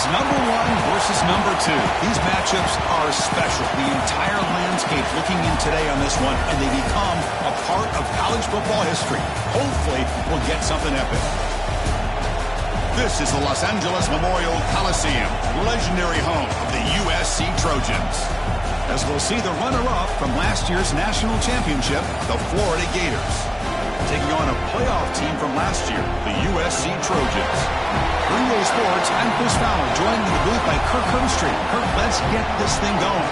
It's number 1 versus number 2. These matchups are special. The entire landscape looking in today on this one, and they become a part of college football history. Hopefully, we'll get something epic. This is the Los Angeles Memorial Coliseum, legendary home of the USC Trojans. As we'll see the runner-up from last year's national championship, the Florida Gators, taking on a playoff team from last year, the USC Trojans. Green Bay Sports, I'm Chris Fowler, joined in the booth by Kirk Herbstreit. Kirk, let's get this thing going.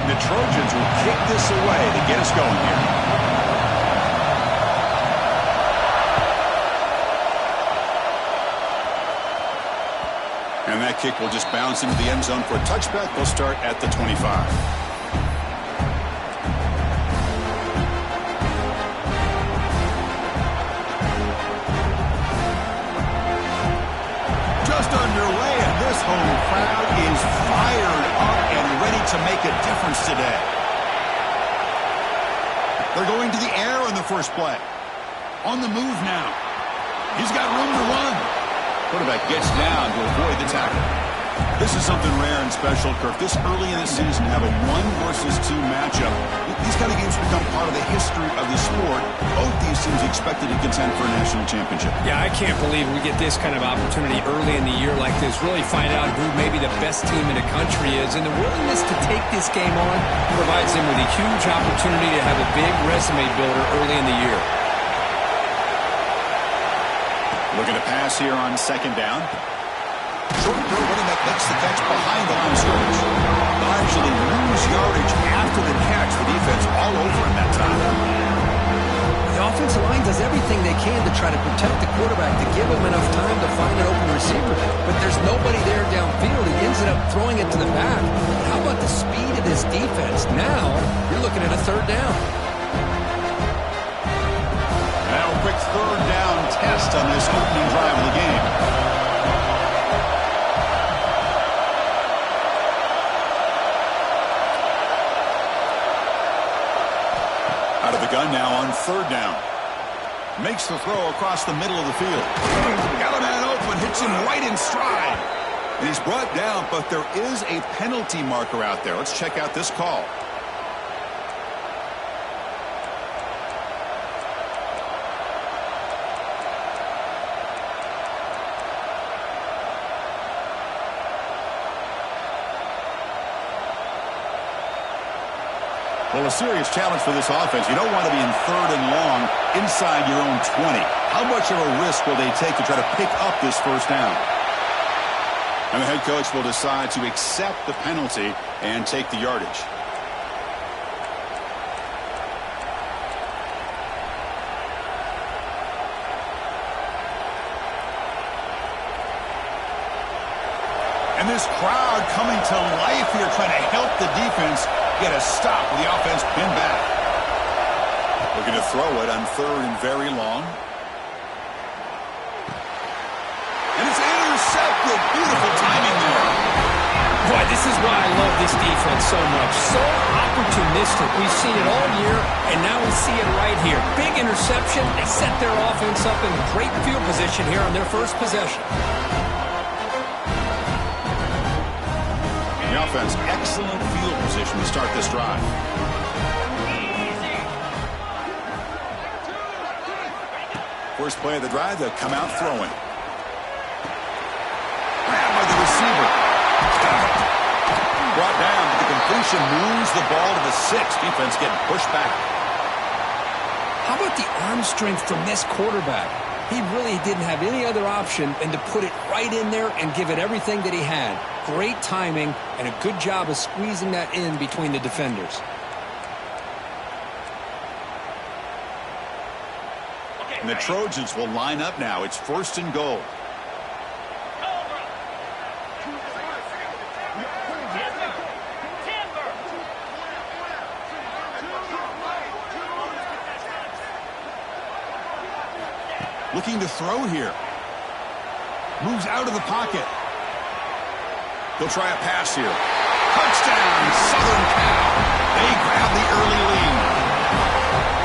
The Trojans will kick this away to get us going here. And that kick will just bounce into the end zone for a touchback. They'll start at the 25. Just underway, and this home crowd is fired up and ready to make a difference today. They're going to the air on the first play. On the move now. He's got room to run. Quarterback gets down to avoid the tackle. This is something rare and special, Kirk. This early in the season, have a 1 versus 2 matchup. These kind of games become part of the history of the sport. Both these teams expected to contend for a national championship. Yeah, I can't believe we get this kind of opportunity early in the year like this. Really find out who maybe the best team in the country is. And the willingness to take this game on provides them with a huge opportunity to have a big resume builder early in the year. Looking to pass here on second down. Short throw, running back makes the catch behind the line of scrimmage. They'll actually lose yardage after the catch. The defense all over him that time. The offensive line does everything they can to try to protect the quarterback, to give him enough time to find an open receiver. But there's nobody there downfield. He ends up throwing it to the back. But how about the speed of this defense? Now you're looking at a third down. Now a quick third down test on this opening drive of the game. Out of the gun now on third down. Makes the throw across the middle of the field. Got a man open, hits him right in stride. And he's brought down, but there is a penalty marker out there. Let's check out this call. Well, a serious challenge for this offense. You don't want to be in third and long inside your own 20. How much of a risk will they take to try to pick up this first down? And the head coach will decide to accept the penalty and take the yardage. And this crowd coming to life here, trying to help the defense get a stop with the offense pinned back. Looking to throw it on third and very long. And it's intercepted. Beautiful timing there. Boy, this is why I love this defense so much. So opportunistic. We've seen it all year, and now we see it right here. Big interception. They set their offense up in great field position here on their first possession. The offense, excellent field position to start this drive. First play of the drive, they'll come out throwing. Grabbed by the receiver. Brought down, but the completion moves the ball to the 6. Defense getting pushed back. How about the arm strength from this quarterback? He really didn't have any other option than to put it right in there and give it everything that he had. Great timing and a good job of squeezing that in between the defenders. And the Trojans will line up now. It's first and goal. Looking to throw here. Moves out of the pocket. He'll try a pass here. Touchdown, Southern Cal. They grab the early lead.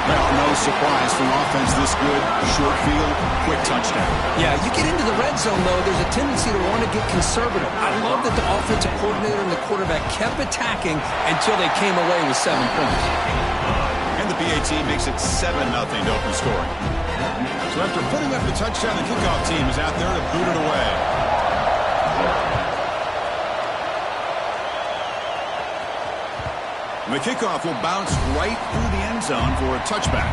Well, no surprise for an offense this good. Short field, quick touchdown. Yeah, you get into the red zone, though, there's a tendency to want to get conservative. I love that the offensive coordinator and the quarterback kept attacking until they came away with 7 points. And the PAT makes it 7-0 to open scoring. So after putting up the touchdown, the kickoff team is out there to boot it away. And the kickoff will bounce right through the end zone for a touchback.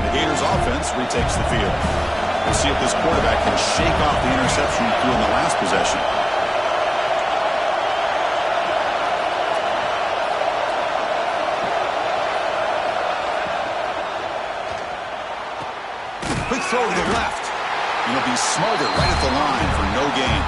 The Gators offense retakes the field. We'll see if this quarterback can shake off the interception he threw in the last possession. Quick throw to the left. And he'll be smothered right at the line for no gain.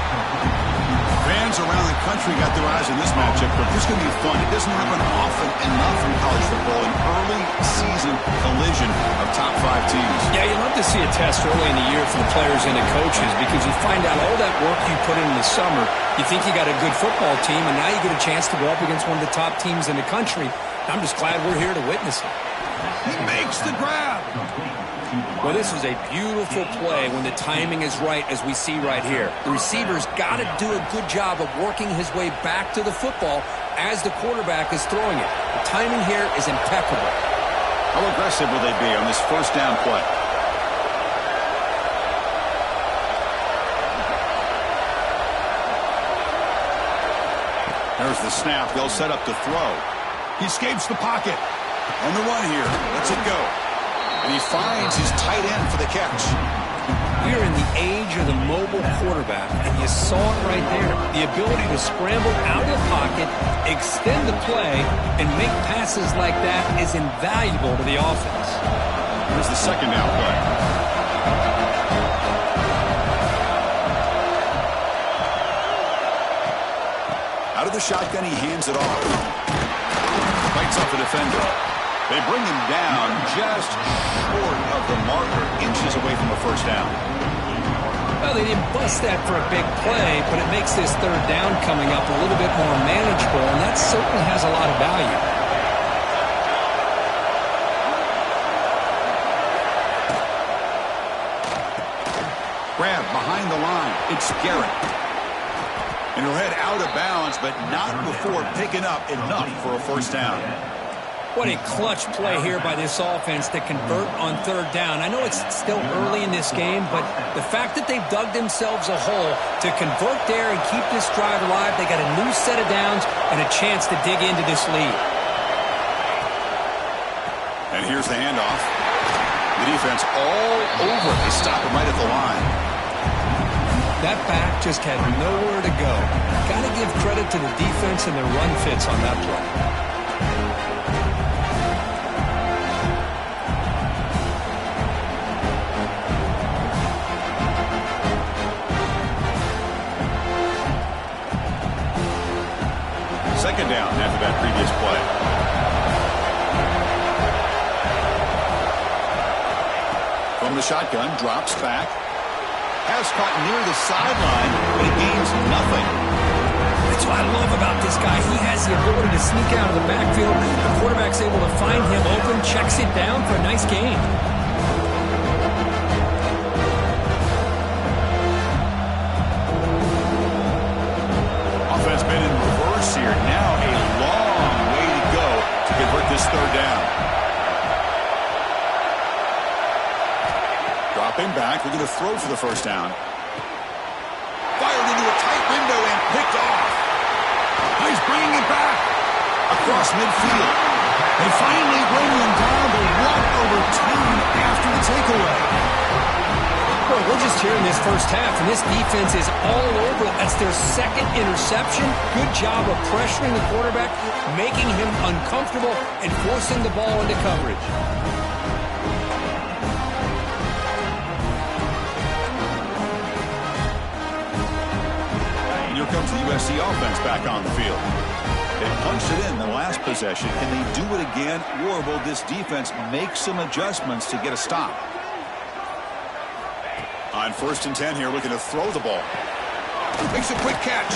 Fans around the country got their eyes on this matchup, but this is going to be fun. It doesn't happen often enough in college football, an early season collision of top 5 teams. Yeah, you love to see a test early in the year for the players and the coaches because you find out all that work you put in the summer. You think you got a good football team, and now you get a chance to go up against one of the top teams in the country. I'm just glad we're here to witness it. He makes the grab. Well, this is a beautiful play when the timing is right, as we see right here. The receiver's got to do a good job of working his way back to the football as the quarterback is throwing it. The timing here is impeccable. How aggressive will they be on this first down play? There's the snap. They'll set up to throw. He escapes the pocket. On the run here. Lets it go. And he finds his tight end for the catch. We're in the age of the mobile quarterback, and you saw it right there. The ability to scramble out of the pocket, extend the play, and make passes like that is invaluable to the offense. Here's the second down play. Out of the shotgun, he hands it off. Fights off the defender. They bring him down just short of the marker, inches away from a first down. Well, they didn't bust that for a big play, but it makes this third down coming up a little bit more manageable, and that certainly has a lot of value. Grab behind the line. It's Garrett. And he'll head out of bounds, but not before picking up enough for a first down. What a clutch play here by this offense to convert on third down. I know it's still early in this game, but the fact that they've dug themselves a hole to convert there and keep this drive alive, they got a new set of downs and a chance to dig into this lead. And here's the handoff. The defense all over. They stop him right at the line. That back just had nowhere to go. Got to give credit to the defense and their run fits on that play. Second down after that previous play. From the shotgun, drops back. Has caught near the sideline, but he gains nothing. That's what I love about this guy. He has the ability to sneak out of the backfield. The quarterback's able to find him open, checks it down for a nice gain. Offense been in reverse here. Now a long way to go to convert this third down. Dropping back, looking to throw for the first down. Fired into a tight window and picked off. He's bringing it back across midfield. They finally bring him down, but what overturned after the takeaway. Well, we're just here in this first half, and this defense is all over. That's their second interception. Good job of pressuring the quarterback, making him uncomfortable, and forcing the ball into coverage. And here comes the USC offense back on the field. They punched it in the last possession. Can they do it again, or will this defense make some adjustments to get a stop? On 1st and 10 here, looking to throw the ball. Makes a quick catch.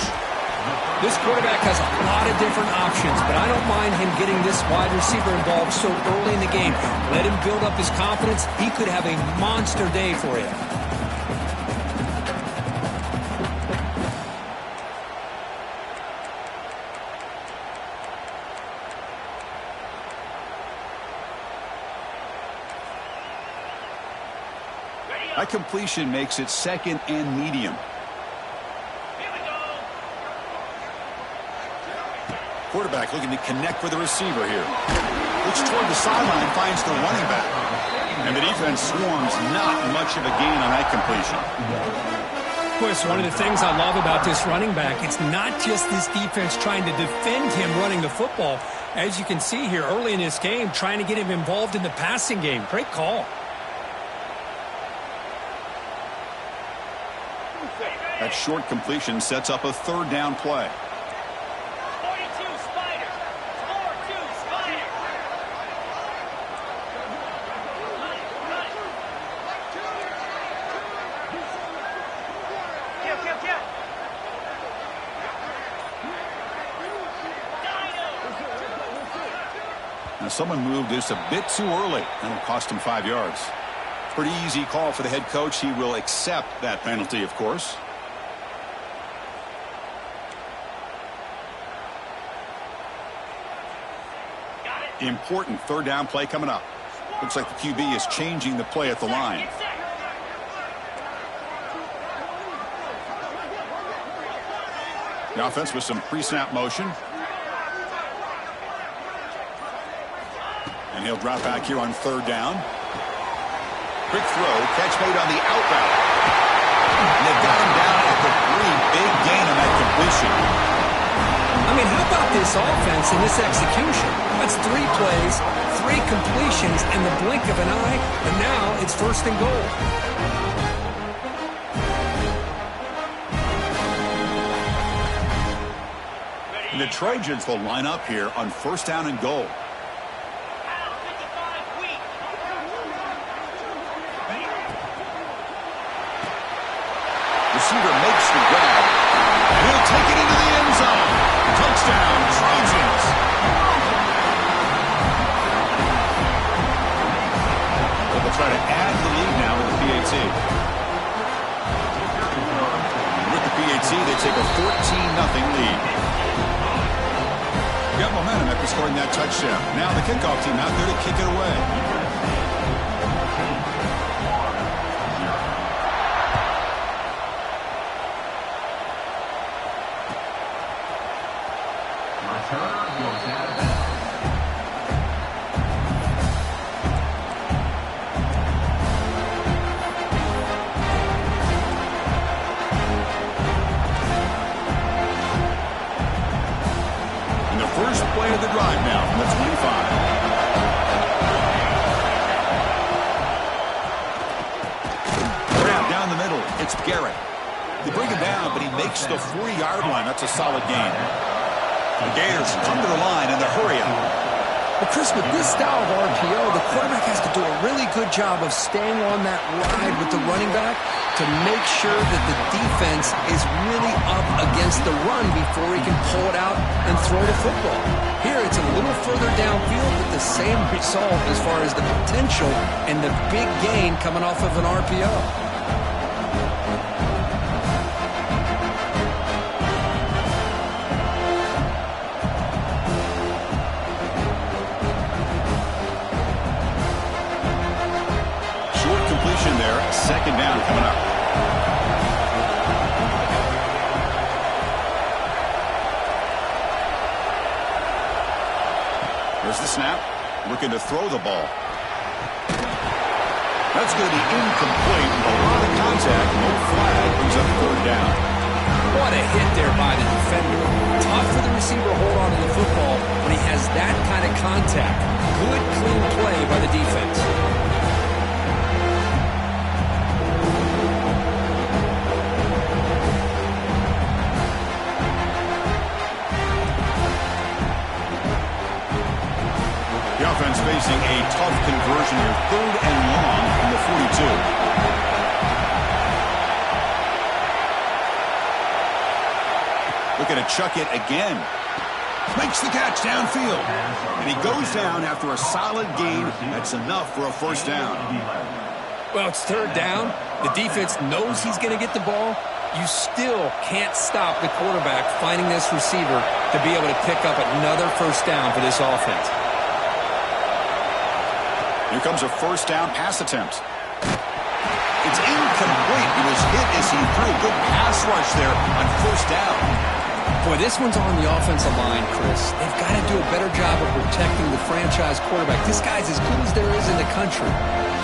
This quarterback has a lot of different options, but I don't mind him getting this wide receiver involved so early in the game. Let him build up his confidence. He could have a monster day for you. That completion makes it 2nd and medium. Quarterback looking to connect with the receiver here. Looks toward the sideline, finds the running back. And the defense swarms, not much of a gain on that completion. Boy, it's one of the things I love about this running back. It's not just this defense trying to defend him running the football. As you can see here early in this game, trying to get him involved in the passing game. Great call. That short completion sets up a 3rd down play. Now someone moved this a bit too early. That'll cost him 5 yards. Pretty easy call for the head coach. He will accept that penalty, of course. Important 3rd down play coming up. Looks like the QB is changing the play at the line. The offense with some pre-snap motion. And he'll drop back here on 3rd down. Quick throw, catch made on the out route. And they've got him down at the 3. Big gain on that completion. I mean, how about this offense and this execution? That's 3 plays, 3 completions in the blink of an eye, and now it's 1st and goal. And the Trojans will line up here on 1st down and goal. Receiver makes the grab. He'll take it into the end zone. Touchdown, Trojans. They'll try to add the lead now with the PAT. With the PAT, they take a 14-0 lead. Got momentum after scoring that touchdown. Now the kickoff team out there to kick it away. First play of the drive now from the 25. Grab down the middle. It's Garrett. They bring him down, but he makes the 40-yard line. That's a solid gain. The Gators come to the line in the hurry up. But Chris, with this style of RPO, the quarterback has to do a really good job of staying on that ride with the running back to make sure that the defense is really up against the run before he can pull it out and throw the football. Here, it's a little further downfield, but the same result as far as the potential and the big gain coming off of an RPO. There, 2nd down coming up. There's the snap. Looking to throw the ball. That's going to be incomplete. A lot of contact. No flag. Brings up 3rd down. What a hit there by the defender. Tough for the receiver to hold on to the football when he has that kind of contact. Good, clean play by the defense. tough conversion here. 3rd and long from the 42. Looking to chuck it again. Makes the catch downfield. And he goes down after a solid gain. That's enough for a first down. Well, it's 3rd down. The defense knows he's going to get the ball. You still can't stop the quarterback finding this receiver to be able to pick up another first down for this offense. Here comes a first down pass attempt. It's incomplete. He was hit as he threw a good pass rush there on first down. Boy, this one's on the offensive line, Chris. They've got to do a better job of protecting the franchise quarterback. This guy's as good as there is in the country,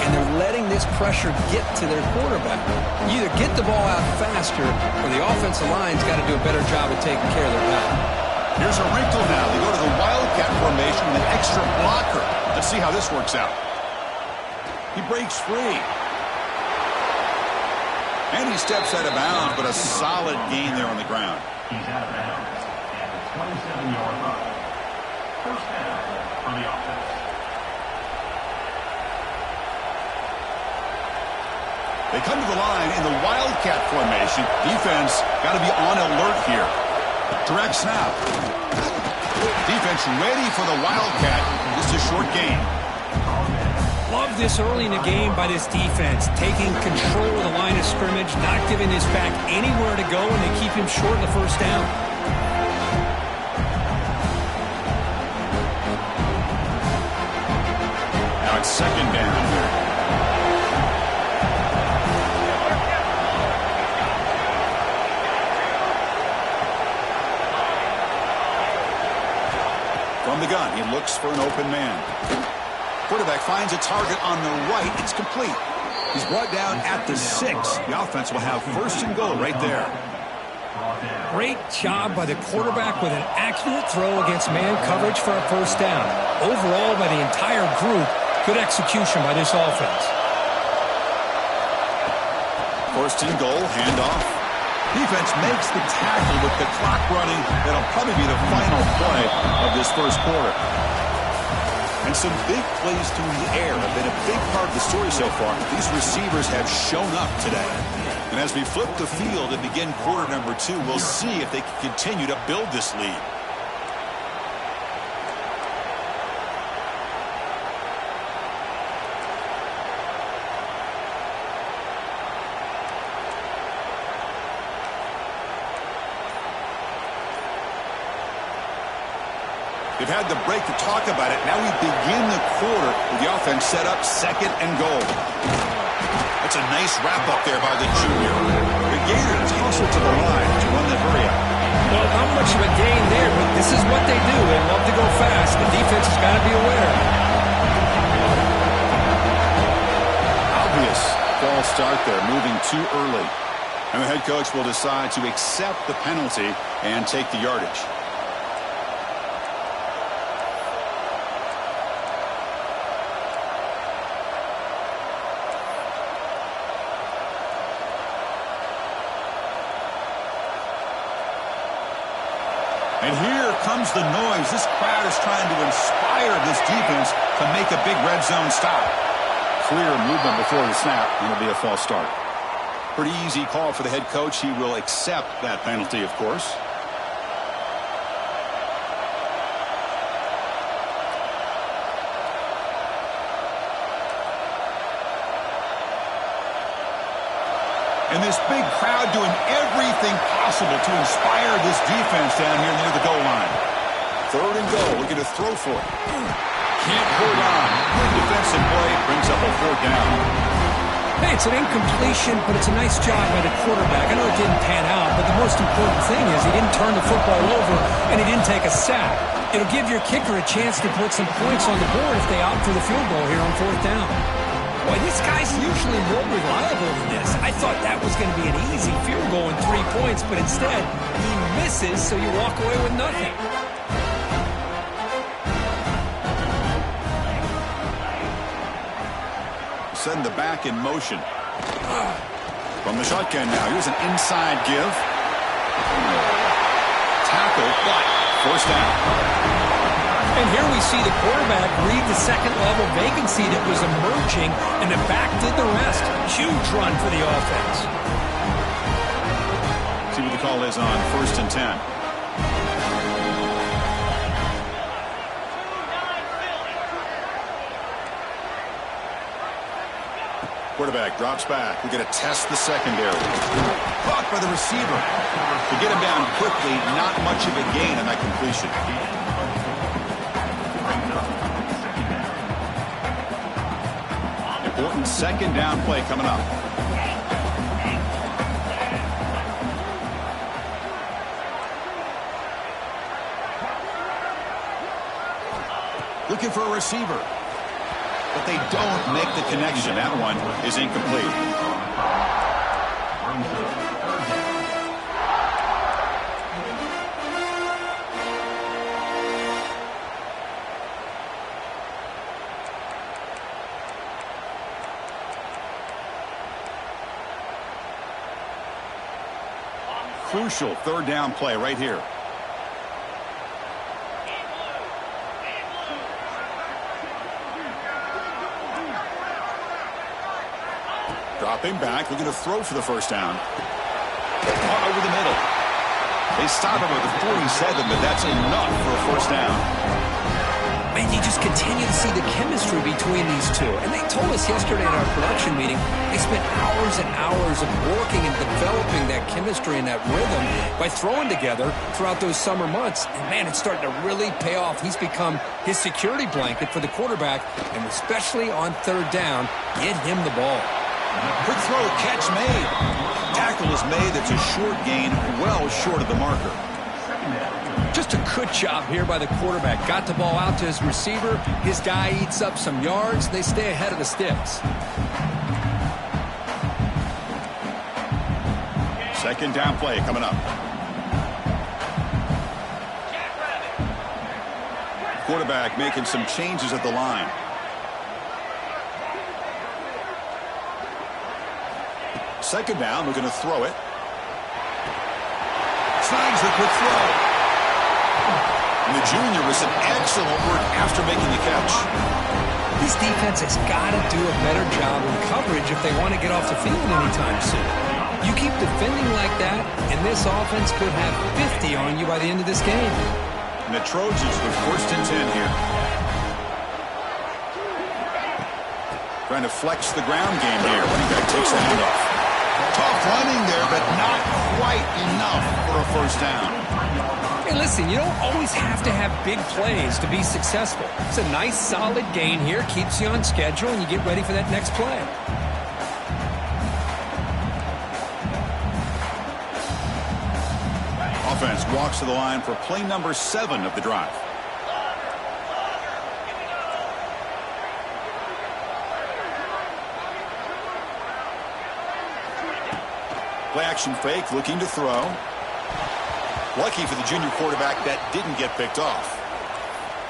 and they're letting this pressure get to their quarterback. You either get the ball out faster, or the offensive line's got to do a better job of taking care of their guy. Here's a wrinkle now. They go to the Wildcat formation with an extra blocker. Let's see how this works out. He breaks free. And he steps out of bounds, but a solid gain there on the ground. He's out of bounds at the 27-yard line. First down for the offense. They come to the line in the Wildcat formation. Defense got to be on alert here. Direct snap. Defense ready for the Wildcat. Just a short gain. Love this early in the game by this defense, taking control of the line of scrimmage, not giving this back anywhere to go, and they keep him short of the first down. Now it's 2nd down here. From the gun, he looks for an open man. Quarterback finds a target on the right. It's complete. He's brought down at the 6. The offense will have 1st and goal right there. Great job by the quarterback with an accurate throw against man coverage for a first down. Overall, by the entire group, good execution by this offense. 1st and goal, handoff. Defense makes the tackle with the clock running. That'll probably be the final play of this first quarter. And some big plays through the air have been a big part of the story so far. These receivers have shown up today. And as we flip the field and begin quarter number 2, we'll see if they can continue to build this lead. They've had the break to talk about it. Now we begin the quarter with the offense set up 2nd and goal. That's a nice wrap-up there by the junior. The Gators hustle to the line to run the hurry up. Well, not much of a gain there, but this is what they do. They love to go fast. The defense has got to be aware. Obvious false start there, moving too early. And the head coach will decide to accept the penalty and take the yardage. And here comes the noise. This crowd is trying to inspire this defense to make a big red zone stop. Clear movement before the snap, and it'll be a false start. Pretty easy call for the head coach. He will accept that penalty, of course. And this big crowd doing everything possible to inspire this defense down here near the goal line. 3rd and goal, looking to throw for it. Can't hold on. Good defensive play, brings up a 4th down. Hey, it's an incompletion, but it's a nice job by the quarterback. I know it didn't pan out, but the most important thing is he didn't turn the football over, and he didn't take a sack. It'll give your kicker a chance to put some points on the board if they opt for the field goal here on 4th down. Boy, this guy's usually more reliable than this. I thought that was going to be an easy field goal in 3 points, but instead, he misses, so you walk away with nothing. Send the back in motion. From the shotgun now, here's an inside give. Tackle, but first down. And here we see the quarterback read the second-level vacancy that was emerging, and the back did the rest. Huge run for the offense. See what the call is on 1st and 10. Quarterback drops back. We're going to test the secondary. Caught by the receiver. To get him down quickly, not much of a gain on that completion. Important second down play coming up. Looking for a receiver. But they don't make the connection. That one is incomplete. Crucial third down play right here. Dropping back, looking to throw for the first down. Caught over the middle. They stop him at the 47, but that's enough for a first down. Man, you just continue to see the chemistry between these two. And they told us yesterday in our production meeting, they spent hours and hours of working and developing that chemistry and that rhythm by throwing together throughout those summer months. And man, it's starting to really pay off. He's become his security blanket for the quarterback, and especially on third down, get him the ball. Quick throw, catch made. Tackle is made. That's a short gain, well short of the marker. Just a good job here by the quarterback. Got the ball out to his receiver. His guy eats up some yards. They stay ahead of the sticks. Second down play coming up. Quarterback making some changes at the line. Second down, we're going to throw it. Snags the quick throw. And the junior with some excellent work after making the catch. This defense has got to do a better job in coverage if they want to get off the field anytime soon. You keep defending like that, and this offense could have 50 on you by the end of this game. And the Trojans with 1st and 10 here. Trying to flex the ground game here. Running back takes the handoff. Tough running there, but not quite enough for a first down. Hey, listen, you don't always have to have big plays to be successful. It's a nice, solid gain here. Keeps you on schedule, and you get ready for that next play. Offense walks to the line for play number 7 of the drive. Play action fake, looking to throw. Lucky for the junior quarterback that didn't get picked off.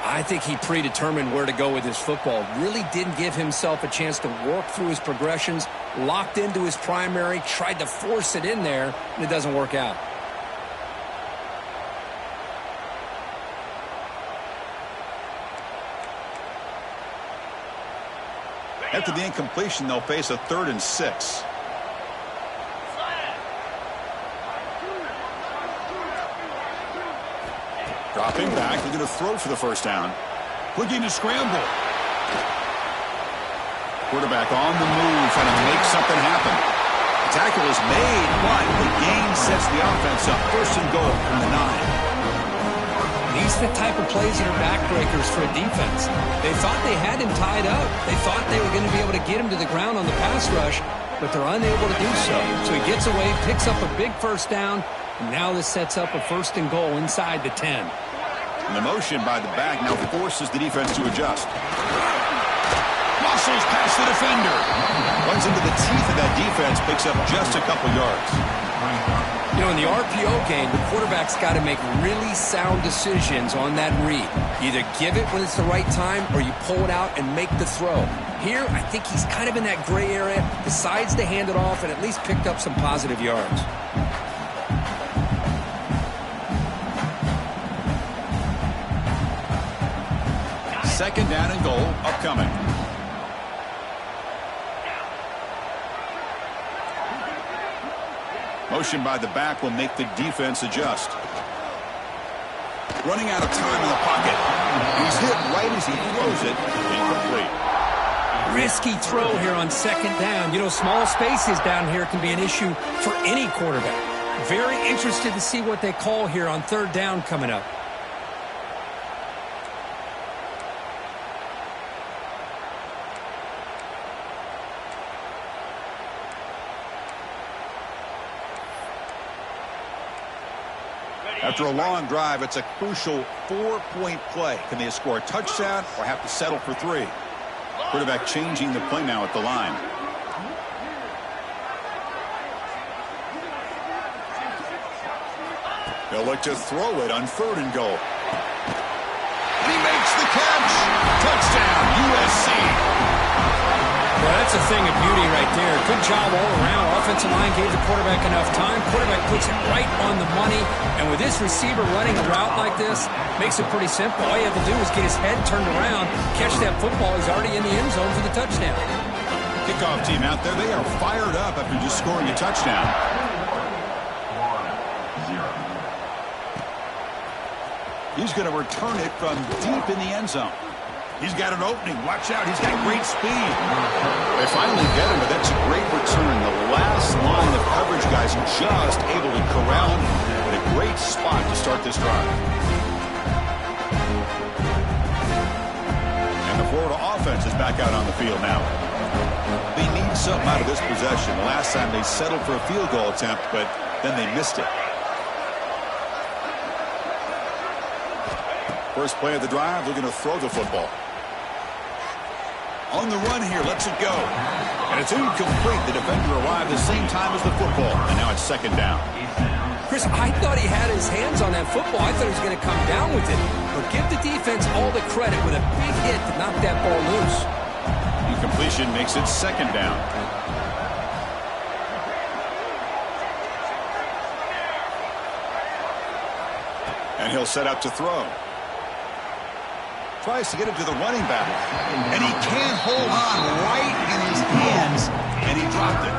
I think he predetermined where to go with his football. Really didn't give himself a chance to work through his progressions. Locked into his primary, tried to force it in there, and it doesn't work out. After the incompletion, they'll face a 3rd and 6. Dropping back, they're going to throw for the first down. Looking to scramble. Quarterback on the move, trying to make something happen. The tackle is made, but the gain sets the offense up. 1st and goal from the 9. These are the type of plays that are backbreakers for a defense. They thought they had him tied up. They thought they were going to be able to get him to the ground on the pass rush, but they're unable to do so. So he gets away, picks up a big first down, and now this sets up a 1st and goal inside the 10. And the motion by the back now forces the defense to adjust. Muscles past the defender. Runs into the teeth of that defense, picks up just a couple yards. You know, in the RPO game, the quarterback's got to make really sound decisions on that read. You either give it when it's the right time or you pull it out and make the throw. Here, I think he's kind of in that gray area, decides to hand it off and at least picked up some positive yards. Second down and goal upcoming. Motion by the back will make the defense adjust. Running out of time in the pocket. He's hit right as he throws it. Incomplete. Risky throw here on second down. You know, small spaces down here can be an issue for any quarterback. Very interested to see what they call here on third down coming up. After a long drive, it's a crucial 4-point play. Can they score a touchdown or have to settle for 3? Quarterback changing the play now at the line. They'll look to throw it on third and goal. And he makes the catch. Touchdown, USC. Well, that's a thing of beauty right there. Good job all around. Offensive line gave the quarterback enough time. Quarterback puts it right on the money. And with this receiver running a route like this, makes it pretty simple. All you have to do is get his head turned around, catch that football. He's already in the end zone for the touchdown. Kickoff team out there, they are fired up after just scoring a touchdown. 1-0. He's going to return it from deep in the end zone. He's got an opening. Watch out. He's got great speed. They finally get him, but that's a great return. The last line of coverage guys just able to corral him in a great spot to start this drive. And the Florida offense is back out on the field now. They need something out of this possession. The last time they settled for a field goal attempt, but then they missed it. First play of the drive, they're going to throw the football. On the run here, lets it go. And it's incomplete. The defender arrived the same time as the football. And now it's second down. Chris, I thought he had his hands on that football. I thought he was going to come down with it. But give the defense all the credit with a big hit to knock that ball loose. Incompletion makes it second down. And he'll set up to throw. Tries to get it to the running back. And he can't hold on right in his hands. And he dropped it.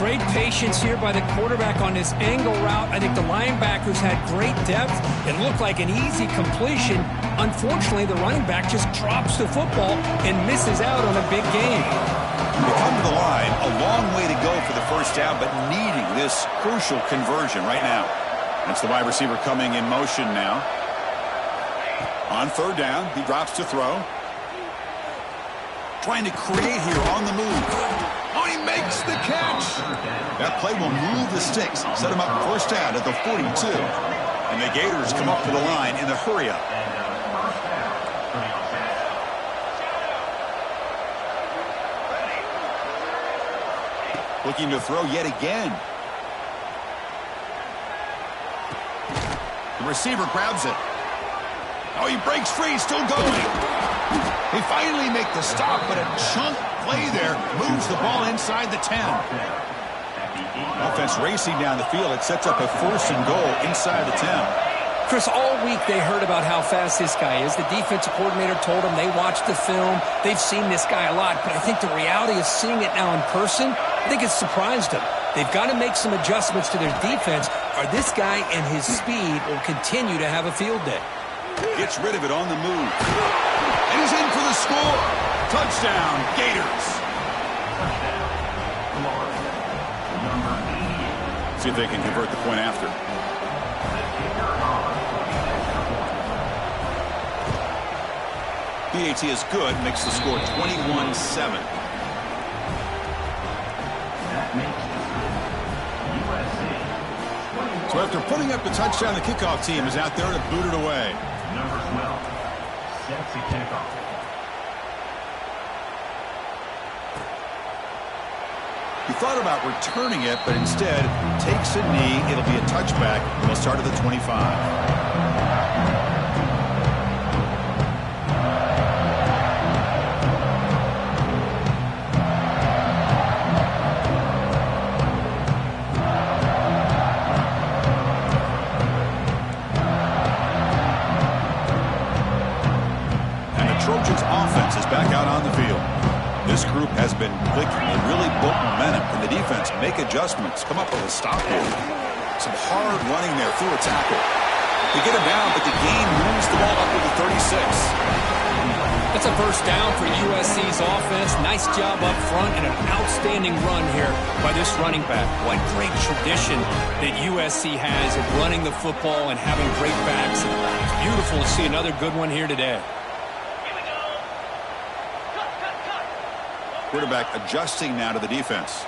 Great patience here by the quarterback on this angle route. I think the linebackers had great depth. It looked like an easy completion. Unfortunately, the running back just drops the football and misses out on a big gain. They come to the line, a long way to go for the first down, but needing this crucial conversion right now. That's the wide receiver coming in motion now. On third down, he drops to throw. Trying to create here on the move. Oh, he makes the catch. That play will move the sticks. Set him up first down at the 42. And the Gators come up to the line in the hurry-up. Looking to throw yet again. The receiver grabs it. Oh, he breaks free, still going. They finally make the stop, but a chunk play there moves the ball inside the 10. Offense racing down the field. It sets up a first and goal inside the 10. Chris, all week they heard about how fast this guy is. The defensive coordinator told them they watched the film. They've seen this guy a lot, but I think the reality is seeing it now in person, I think it's surprised them. They've got to make some adjustments to their defense, or this guy and his speed will continue to have a field day. Gets rid of it on the move. And he's in for the score. Touchdown, Gators. See if they can convert the point after. PAT is good, makes the score 21-7. So after putting up the touchdown, the kickoff team is out there to boot it away. Number 12 sets the kickoff. He thought about returning it, but instead takes a knee. It'll be a touchback. They'll start at the 25. This group has been clicking. They really built momentum. And the defense make adjustments, come up with a stop here. Some hard running there through a tackle. They get him down, but the gain moves the ball up to the 36. That's a first down for USC's offense. Nice job up front and an outstanding run here by this running back. What great tradition that USC has of running the football and having great backs. It's beautiful to see another good one here today. Quarterback adjusting now to the defense.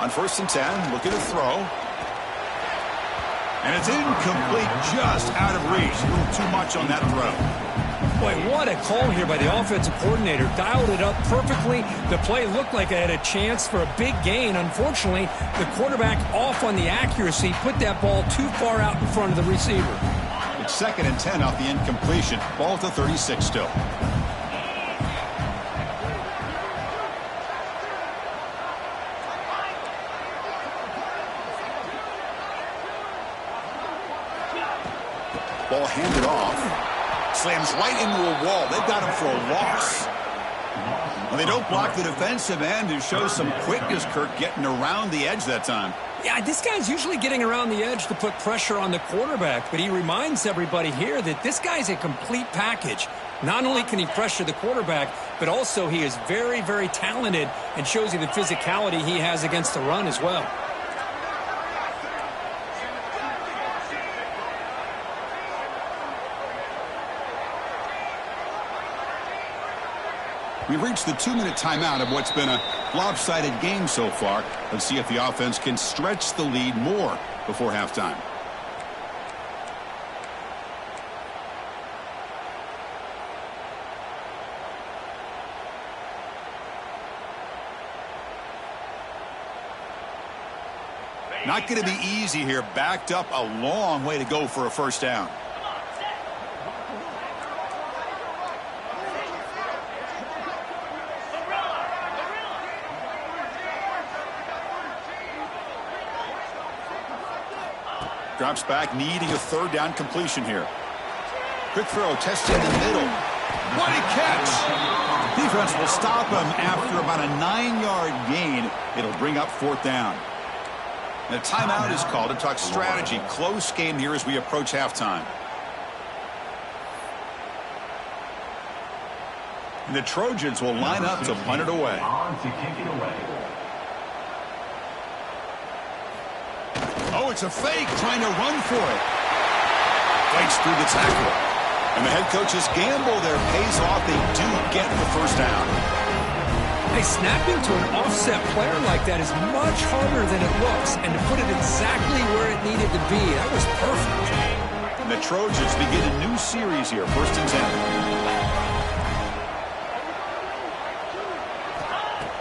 On 1st and 10, looking to throw. And it's incomplete, just out of reach. A little too much on that throw. Boy, what a call here by the offensive coordinator. Dialed it up perfectly. The play looked like it had a chance for a big gain. Unfortunately, the quarterback off on the accuracy, put that ball too far out in front of the receiver. It's 2nd and 10 off the incompletion. Ball to 36 still. Ball handed off. Slams right into a wall. They've got him for a loss. When they don't block the defensive end, who shows some quickness, Kirk, getting around the edge that time. Yeah, this guy's usually getting around the edge to put pressure on the quarterback, but he reminds everybody here that this guy's a complete package. Not only can he pressure the quarterback, but also he is very, very talented and shows you the physicality he has against the run as well. We've reached the 2-minute timeout of what's been a lopsided game so far. Let's see if the offense can stretch the lead more before halftime. Not going to be easy here. Backed up a long way to go for a first down. Drops back, needing a 3rd down completion here. Quick throw, testing the middle. What a catch! Defense will stop him after about a 9-yard gain. It'll bring up 4th down. And a timeout is called to talk strategy. Close game here as we approach halftime. And the Trojans will line up to punt it away. On to kick it away. Oh, it's a fake, trying to run for it. Fights through the tackle. And the head coach's gamble there pays off. They do get the first down. Hey, snapping to an offset player like that is much harder than it looks. And to put it exactly where it needed to be, that was perfect. And the Trojans begin a new series here, 1st and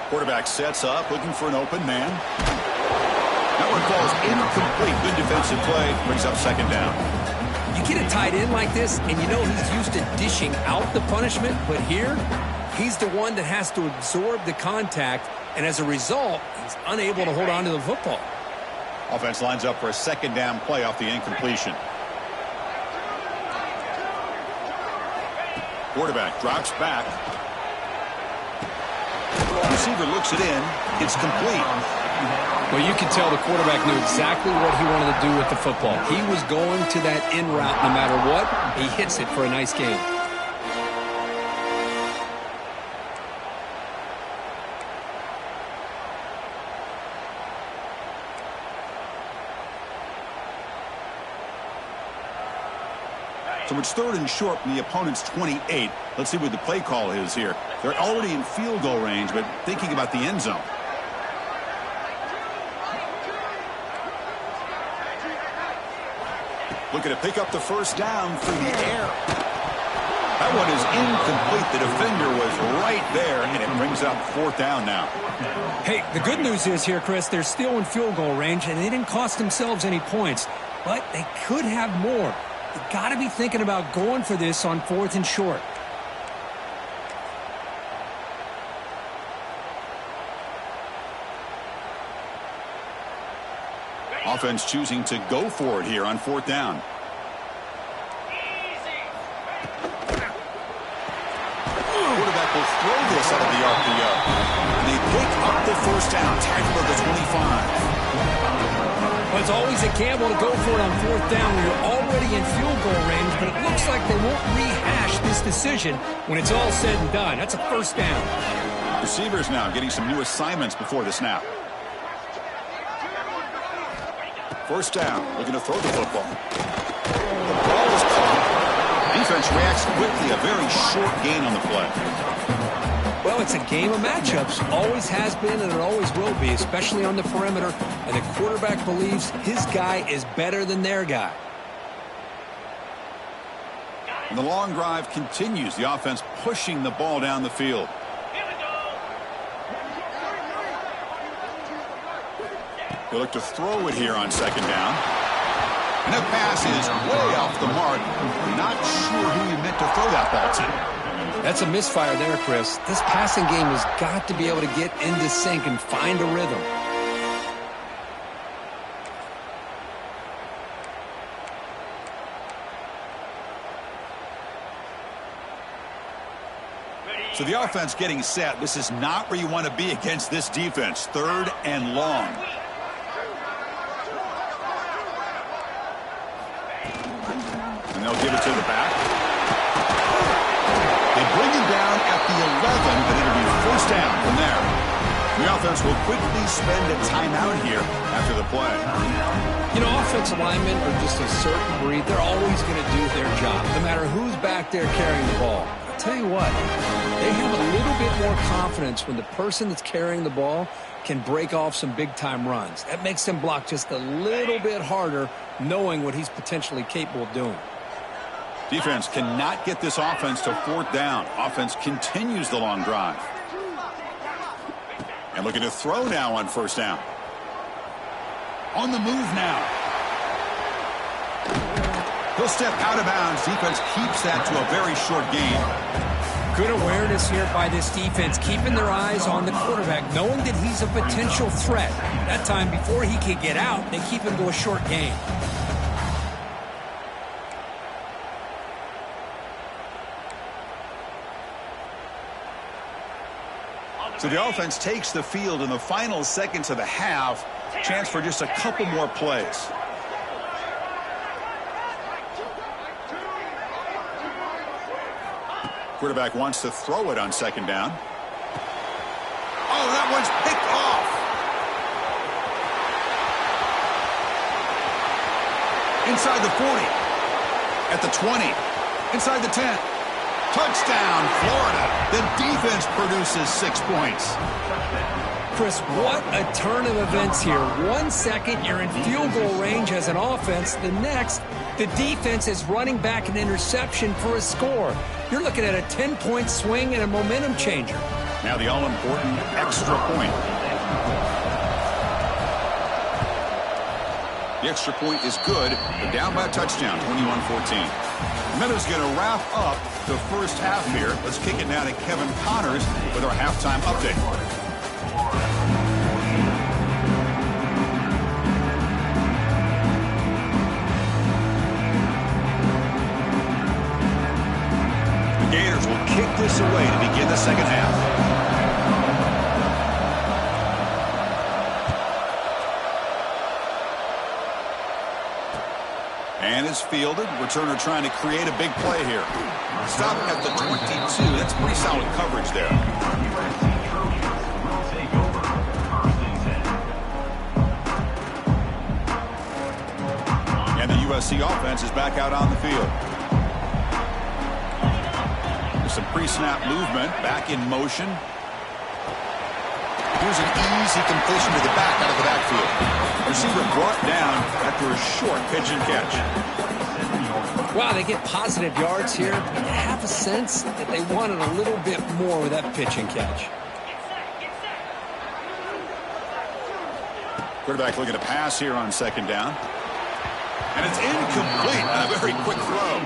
10. Quarterback sets up, looking for an open man. That one falls incomplete. Good defensive play. Brings up 2nd down. You get a tight end like this, and you know he's used to dishing out the punishment, but here, he's the one that has to absorb the contact, and as a result, he's unable to hold on to the football. Offense lines up for a 2nd down play off the incompletion. Quarterback drops back. Receiver looks it in. It's complete. Well, you can tell the quarterback knew exactly what he wanted to do with the football. He was going to that in route no matter what. He hits it for a nice gain. So it's 3rd and short from the opponent's 28. Let's see what the play call is here. They're already in field goal range, but thinking about the end zone. Looking to pick up the first down through the air. That one is incomplete. The defender was right there, and it brings up 4th down now. Hey, the good news is here, Chris, they're still in field goal range, and they didn't cost themselves any points, but they could have more. You've got to be thinking about going for this on 4th and short. Offense choosing to go for it here on 4th down. First down, tackled at the 25. Well, it's always a gamble to go for it on fourth down when you're already in field goal range, but it looks like they won't rehash this decision when it's all said and done. That's a first down. Receivers now getting some new assignments before the snap. First down, looking to throw the football. The ball is caught. Defense reacts quickly, a very short gain on the play. Well, it's a game of matchups. Always has been and it always will be, especially on the perimeter. And the quarterback believes his guy is better than their guy. And the long drive continues. The offense pushing the ball down the field. He'll look to throw it here on second down. And that pass is way off the mark. Not sure who he meant to throw that ball to. That's a misfire there, Chris. This passing game has got to be able to get into sync and find a rhythm. So the offense getting set. This is not where you want to be against this defense. Third and long. And they'll give it to the back. They bring him down at the 11, but it'll be first down from there. The offense will quickly spend a timeout here after the play. You know, offensive linemen are just a certain breed. They're always going to do their job, no matter who's back there carrying the ball. I'll tell you what, they have a little bit more confidence when the person that's carrying the ball can break off some big-time runs. That makes them block just a little bit harder, knowing what he's potentially capable of doing. Defense cannot get this offense to fourth down. Offense continues the long drive. And looking to throw now on first down. On the move now. He'll step out of bounds. Defense keeps that to a very short gain. Good awareness here by this defense, keeping their eyes on the quarterback, knowing that he's a potential threat. That time, before he can get out, they keep him to a short gain. So the offense takes the field in the final seconds of the half. Chance for just a couple more plays. Quarterback wants to throw it on second down. Oh, that one's picked off. Inside the 40. At the 20. Inside the 10. Touchdown, Florida. The defense produces 6 points. Chris, what a turn of events here. 1 second, you're in field goal range as an offense. The next, the defense is running back an interception for a score. You're looking at a 10-point swing and a momentum changer. Now the all-important extra point. The extra point is good. They're down by a touchdown, 21-14. Meadows going to wrap up the first half here. Let's kick it now to Kevin Connors with our halftime update. The Gators will kick this away to begin the second half. And is fielded. Returner trying to create a big play here. Stop at the 22. That's pretty solid coverage there. And the USC offense is back out on the field. With some pre-snap movement, back in motion. Here's an easy completion to the back out of the backfield. Receiver brought down after a short pitch and catch. Wow, they get positive yards here. But you have a sense that they wanted a little bit more with that pitch and catch. Quarterback looking to pass here on second down. And it's incomplete on a very quick throw.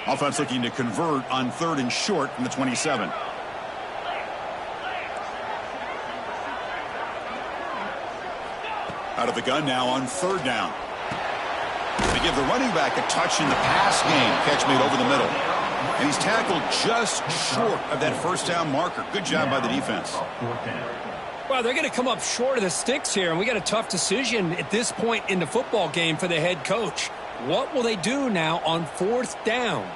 Offense looking to convert on 3rd and short from the 27. Out of the gun now on 3rd down. They give the running back a touch in the pass game. Catch made over the middle. And he's tackled just short of that 1st down marker. Good job by the defense. Well, they're going to come up short of the sticks here, and we got a tough decision at this point in the football game for the head coach. What will they do now on 4th down?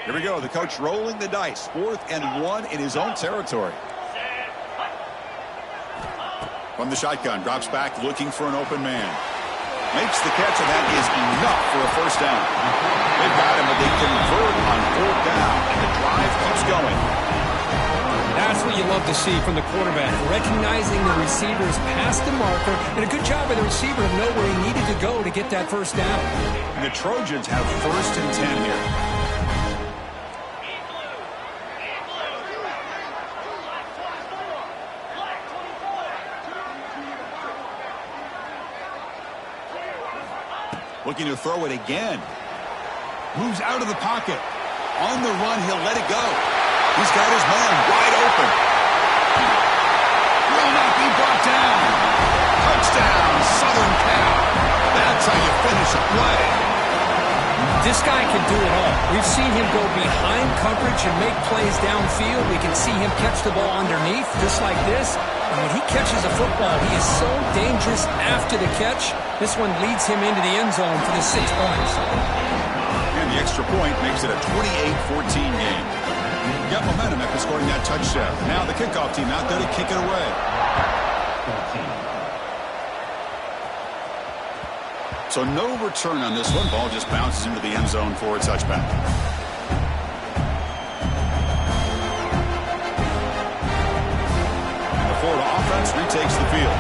Here we go. The coach rolling the dice. 4th and 1 in his own territory. From the shotgun, drops back looking for an open man. Makes the catch, and that is enough for a 1st down. They've got him, but they convert on 4th down, and the drive keeps going. That's what you love to see from the quarterback, recognizing the receiver's past the marker, and a good job by the receiver to know where he needed to go to get that 1st down. And the Trojans have 1st and 10 here. Looking to throw it again. Moves out of the pocket. On the run, he'll let it go. He's got his man wide open. Will not be brought down. Touchdown, Southern Cal. That's how you finish a play. This guy can do it all. We've seen him go behind coverage and make plays downfield. We can see him catch the ball underneath, just like this. And when he catches a football, he is so dangerous after the catch. This one leads him into the end zone for the 6 points. And the extra point makes it a 28-14 game. Got momentum after scoring that touchdown. Now the kickoff team out there to kick it away. So no return on this one. Ball just bounces into the end zone for a touchback. And the Florida offense retakes the field.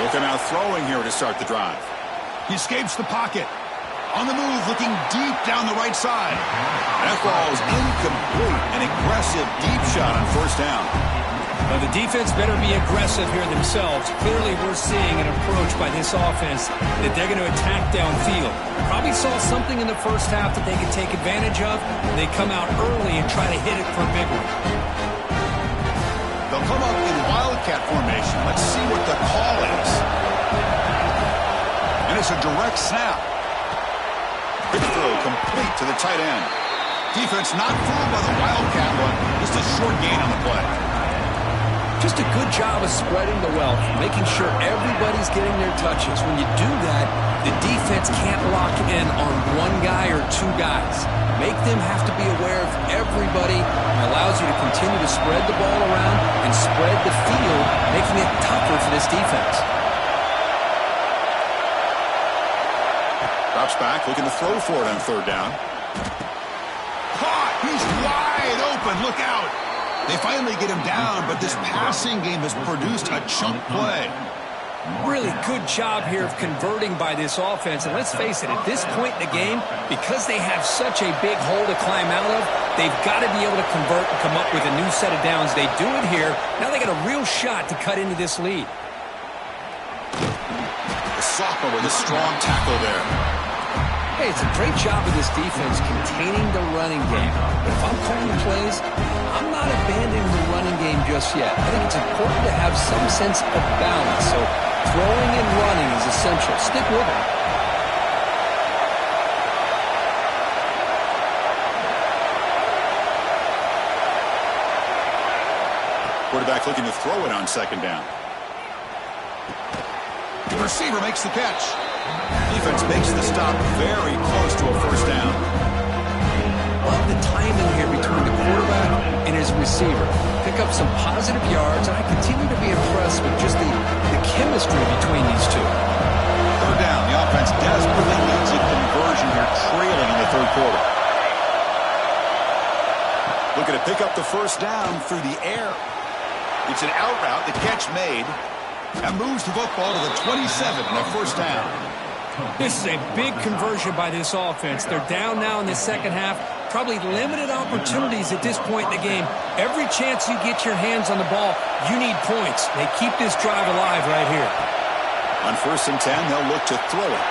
Looking out throwing here to start the drive. He escapes the pocket. On the move, looking deep down the right side. That ball is incomplete. An aggressive deep shot on 1st down. Well, the defense better be aggressive here themselves. Clearly, we're seeing an approach by this offense that they're going to attack downfield. Probably saw something in the 1st half that they could take advantage of. They come out early and try to hit it for a big one. They'll come up in wildcat formation. Let's see what the call is. And it's a direct snap. Quick throw complete to the tight end. Defense not fooled by the wildcat one. Just a short gain on the play. Just a good job of spreading the wealth, making sure everybody's getting their touches. When you do that, the defense can't lock in on one guy or 2 guys. Make them have to be aware of everybody. It allows you to continue to spread the ball around and spread the field, making it tougher for this defense. Drops back, looking to throw for it on 3rd down. Caught! He's wide open. Look out! They finally get him down, but this passing game has produced a chunk play. Really good job here of converting by this offense. And let's face it, at this point in the game, because they have such a big hole to climb out of, they've got to be able to convert and come up with a new set of downs. They do it here. Now they got a real shot to cut into this lead. The sophomore with a strong tackle there. Hey, it's a great job of this defense containing the running game. But if I'm calling the plays, I'm not abandoning the running game just yet. I think it's important to have some sense of balance. So throwing and running is essential. Stick with it. Quarterback looking to throw it on 2nd down. The receiver makes the catch. Defense makes the stop very close to a 1st down. Love the timing here between the quarterback and his receiver. Pick up some positive yards, and I continue to be impressed with just the chemistry between these two. 3rd down. The offense desperately needs a conversion here, trailing in the 3rd quarter. Looking to pick up the 1st down through the air. It's an out route, the catch made. That moves the football to the 27 and a 1st down. This is a big conversion by this offense. They're down now in the second half. Probably limited opportunities at this point in the game. Every chance you get your hands on the ball, you need points. They keep this drive alive right here. On 1st and 10, they'll look to throw it.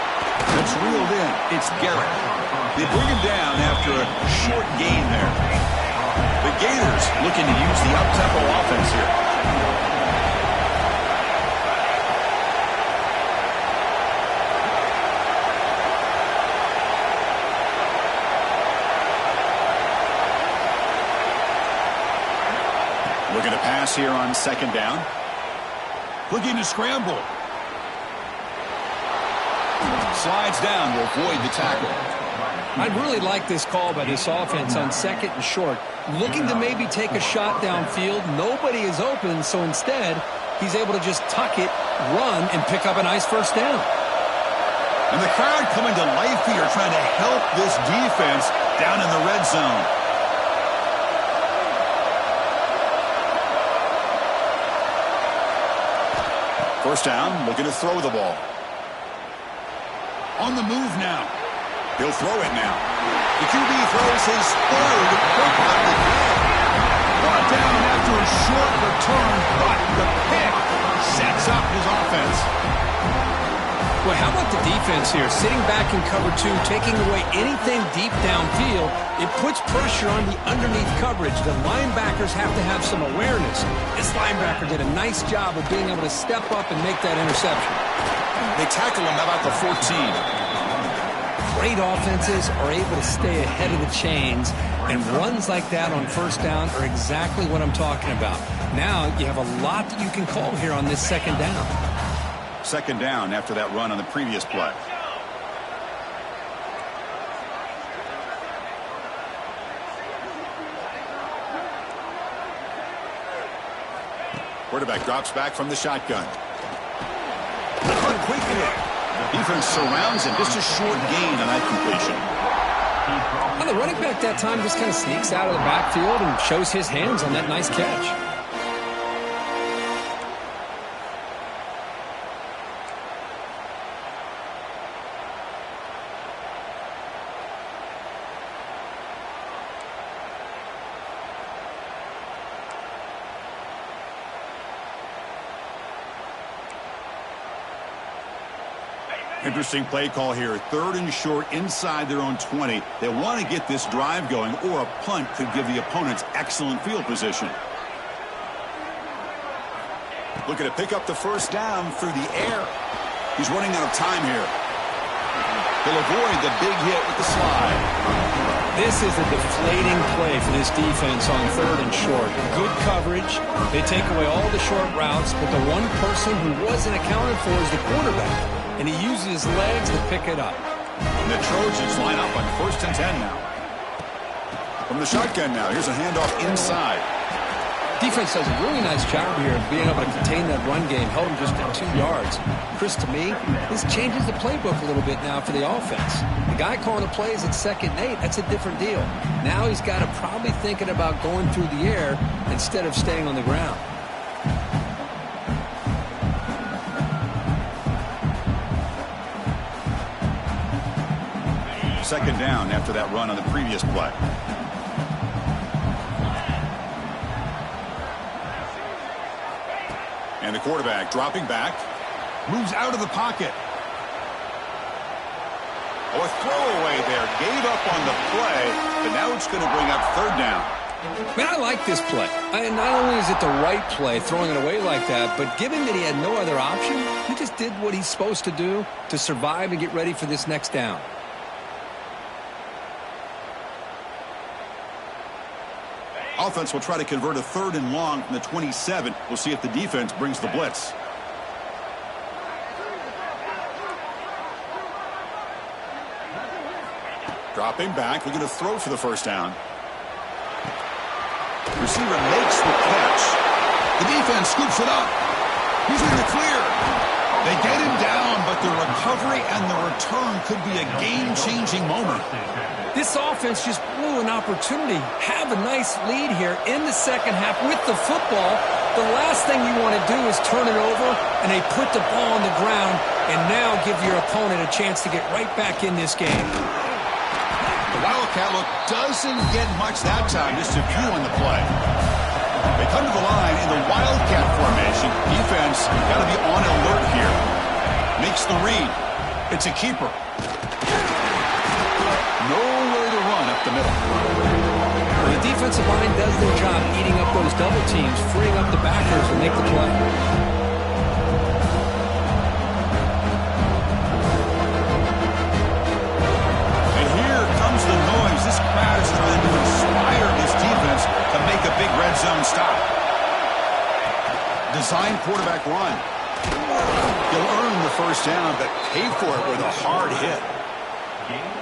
It's reeled in. It's Garrett. They bring him down after a short gain there. The Gators looking to use the up-tempo offense here. Looking to pass here on 2nd down. Looking to scramble. Slides down to avoid the tackle. I really like this call by this offense on 2nd and short. Looking to maybe take a shot downfield. Nobody is open, so instead, he's able to just tuck it, run, and pick up a nice 1st down. And the crowd coming to life here, trying to help this defense down in the red zone. First down, looking to throw the ball. On the move now. He'll throw it now. The QB throws his 3rd. Brought down after a short return, but the pick sets up his offense. Boy, how about the defense here? Sitting back in cover 2, taking away anything deep downfield. It puts pressure on the underneath coverage. The linebackers have to have some awareness. This linebacker did a nice job of being able to step up and make that interception. They tackle him about the 14. Great offenses are able to stay ahead of the chains, and runs like that on 1st down are exactly what I'm talking about. Now you have a lot that you can call here on this 2nd down. 2nd down after that run on the previous play. Quarterback drops back from the shotgun. Quickly. Defense surrounds him. Just a short gain on that completion. Well, the running back that time just kind of sneaks out of the backfield and shows his hands on that nice catch. Interesting play call here. 3rd and short inside their own 20. They want to get this drive going, or a punt could give the opponents excellent field position. Looking to pick up the 1st down through the air. He's running out of time here. He'll avoid the big hit with the slide. This is a deflating play for this defense on 3rd and short. Good coverage. They take away all the short routes, but the one person who wasn't accounted for is the quarterback. And he uses his legs to pick it up. And the Trojans line up on 1st and 10 now. From the shotgun now, here's a handoff inside. Defense does a really nice job here of being able to contain that run game, held him just at 2 yards. Chris, to me, this changes the playbook a little bit now for the offense. The guy calling the plays at 2nd and 8, that's a different deal. Now he's got to probably thinking about going through the air instead of staying on the ground. 2nd down after that run on the previous play. And the quarterback dropping back. Moves out of the pocket. Oh, a throwaway there. Gave up on the play, but now it's going to bring up 3rd down. Man, I like this play. And not only is it the right play, throwing it away like that, but given that he had no other option, he just did what he's supposed to do to survive and get ready for this next down. Offense will try to convert a 3rd and long from the 27. We'll see if the defense brings the blitz. Dropping back, looking to throw for the 1st down. Receiver makes the catch. The defense scoops it up. He's in the clear. They get him down but the recovery and the return could be a game-changing moment. This offense just blew an opportunity. Have a nice lead here in the second half with the football. The last thing you want to do is turn it over, and they put the ball on the ground and now give your opponent a chance to get right back in this game. The Wildcat look doesn't get much that time, just a few on the play. They come to the line in the Wildcat formation. Defense got to be on alert here. Makes the read. It's a keeper. Nowhere to run up the middle. Well, the defensive line does their job eating up those double teams, freeing up the backers to make the play. And here comes the noise. This crowd is trying to inspire this defense to make a big red zone stop. Design quarterback run. He'll earn the first down, but pay for it with a hard hit.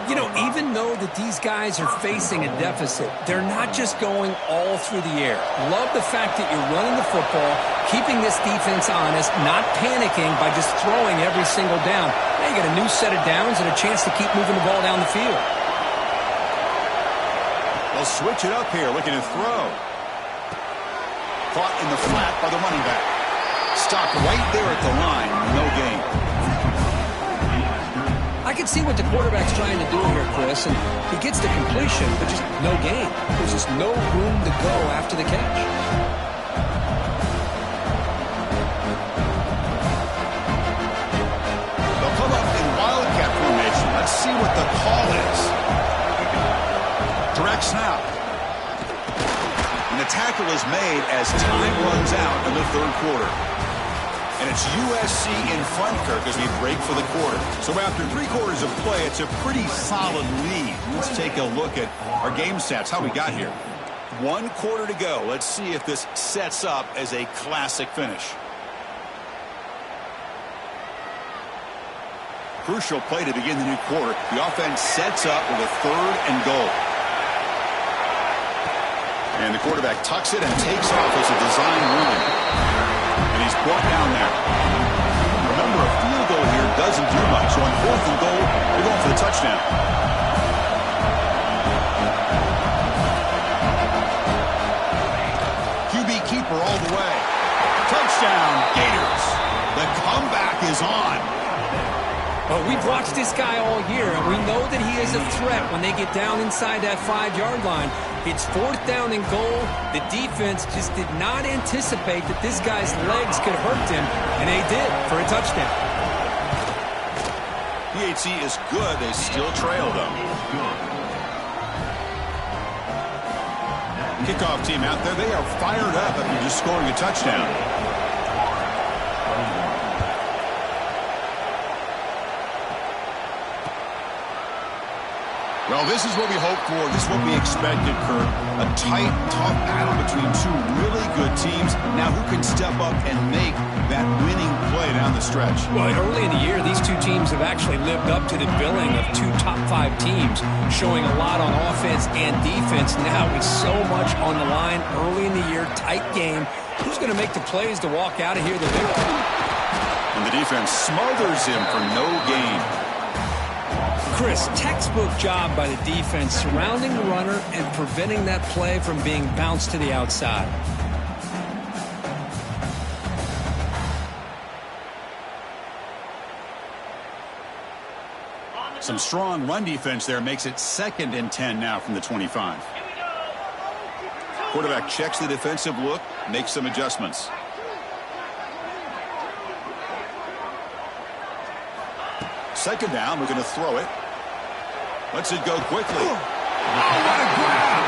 You know, even though that these guys are facing a deficit, they're not just going all through the air. Love the fact that you're running the football, keeping this defense honest, not panicking by just throwing every single down. Now you got a new set of downs and a chance to keep moving the ball down the field. They'll switch it up here, looking to throw. Caught in the flat by the running back. Stopped right there at the line. No gain. I can see what the quarterback's trying to do here, Chris, and he gets the completion, but just no gain. There's just no room to go after the catch. They'll come up in Wildcat formation. Let's see what the call is. Direct snap. And the tackle is made as time runs out in the third quarter. And it's USC in front, Kirk, as we break for the quarter. So after 3 quarters of play, it's a pretty solid lead. Let's take a look at our game stats, how we got here. 1 quarter to go. Let's see if this sets up as a classic finish. Crucial play to begin the new quarter. The offense sets up with a 3rd and goal. And the quarterback tucks it and takes off as a design run. And he's brought down there. Remember, a field goal here doesn't do much. So on 4th and goal, they're going for the touchdown. QB keeper all the way. Touchdown, Gators. The comeback is on. Well, we've watched this guy all year, and we know that he is a threat when they get down inside that 5-yard line. It's 4th down and goal. The defense just did not anticipate that this guy's legs could hurt him, and they did for a touchdown. PHC is good. They still trail, though. Kickoff team out there. They are fired up after just scoring a touchdown. Well, this is what we hoped for. This is what we expected, Kurt. A tight, tough battle between 2 really good teams. Now who can step up and make that winning play down the stretch? Well, early in the year, these 2 teams have actually lived up to the billing of 2 top 5 teams, showing a lot on offense and defense. Now with so much on the line early in the year, tight game, who's going to make the plays to walk out of here the victor? And the defense smothers him for no gain. Chris, textbook job by the defense surrounding the runner and preventing that play from being bounced to the outside. Some strong run defense there makes it 2nd and 10 now from the 25. Quarterback checks the defensive look, makes some adjustments. Second down, we're going to throw it. Lets it go quickly. Oh, what a grab!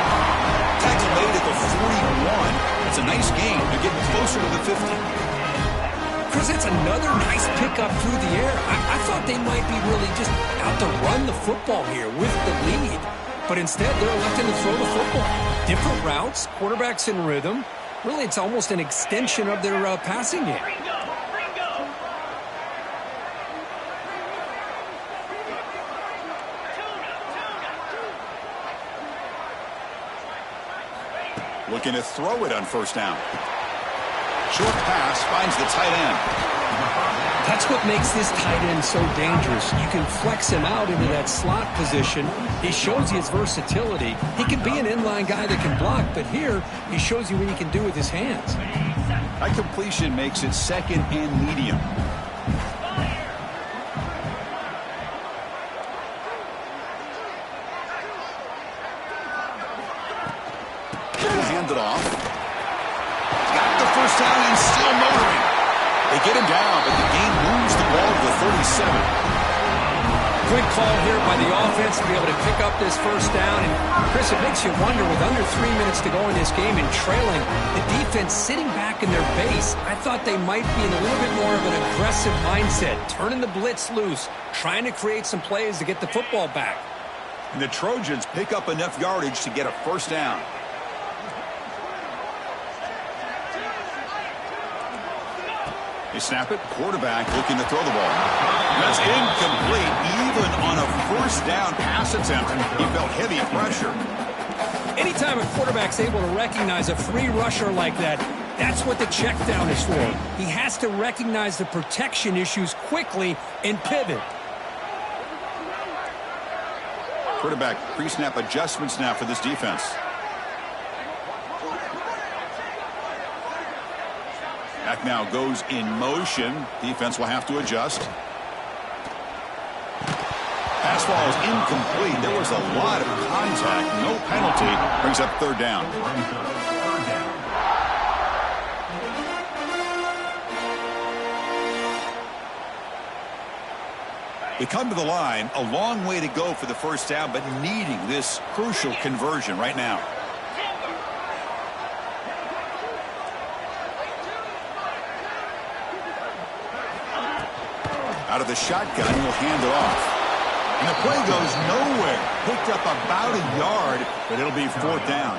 Tackle made at the 41. That's a nice gain. They're getting closer to the 50. Chris, it's another nice pickup through the air. I thought they might be really just out to run the football here with the lead. But instead, they're electing to throw the football. Different routes, quarterbacks in rhythm. Really, it's almost an extension of their passing game. Looking to throw it on 1st down. Short pass finds the tight end. That's what makes this tight end so dangerous. You can flex him out into that slot position. He shows you his versatility. He can be an inline guy that can block, but here he shows you what he can do with his hands. That completion makes it second and medium. Hand it off. Got the first down and still motoring. They get him down, but the game moves the ball to the 37. Good call here by the offense to be able to pick up this first down. And, Chris, it makes you wonder, with under 3 minutes to go in this game and trailing, the defense sitting back in their base, I thought they might be in a little bit more of an aggressive mindset, turning the blitz loose, trying to create some plays to get the football back. And the Trojans pick up enough yardage to get a first down. They snap it. Quarterback looking to throw the ball. That's incomplete. Even on a first down pass attempt, he felt heavy pressure. Anytime a quarterback's able to recognize a free rusher like that, that's what the check down is for. He has to recognize the protection issues quickly and pivot. Quarterback pre-snap adjustments now for this defense. Back now goes in motion. Defense will have to adjust. Pass ball is incomplete. There was a lot of contact. No penalty. Brings up third down. They come to the line. A long way to go for the first down, but needing this crucial conversion right now. Out of the shotgun, he'll hand it off. And the play goes nowhere. Picked up about a yard, but it'll be fourth down.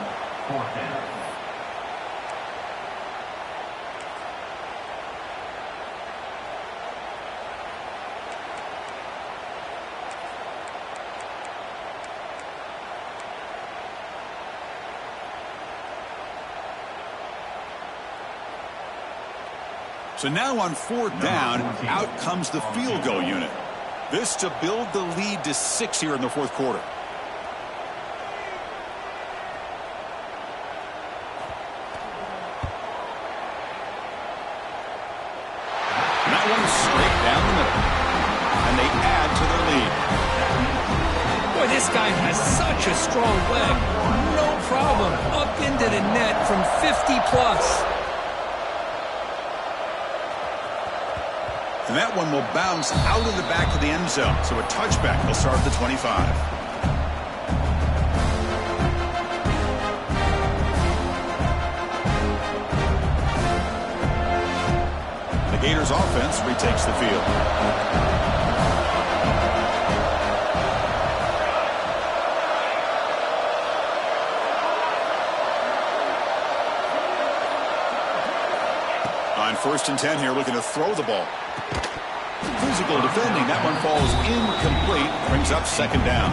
So now on fourth down, out comes the field goal unit. This to build the lead to 6 here in the fourth quarter. And that one's straight down the middle. And they add to their lead. Boy, this guy has such a strong leg. No problem. Up into the net from 50 plus. And that one will bounce out of the back of the end zone. So a touchback will start at the 25. The Gators offense retakes the field. On 1st and 10 here, looking to throw the ball. Physical defending. That one falls incomplete. Brings up second down.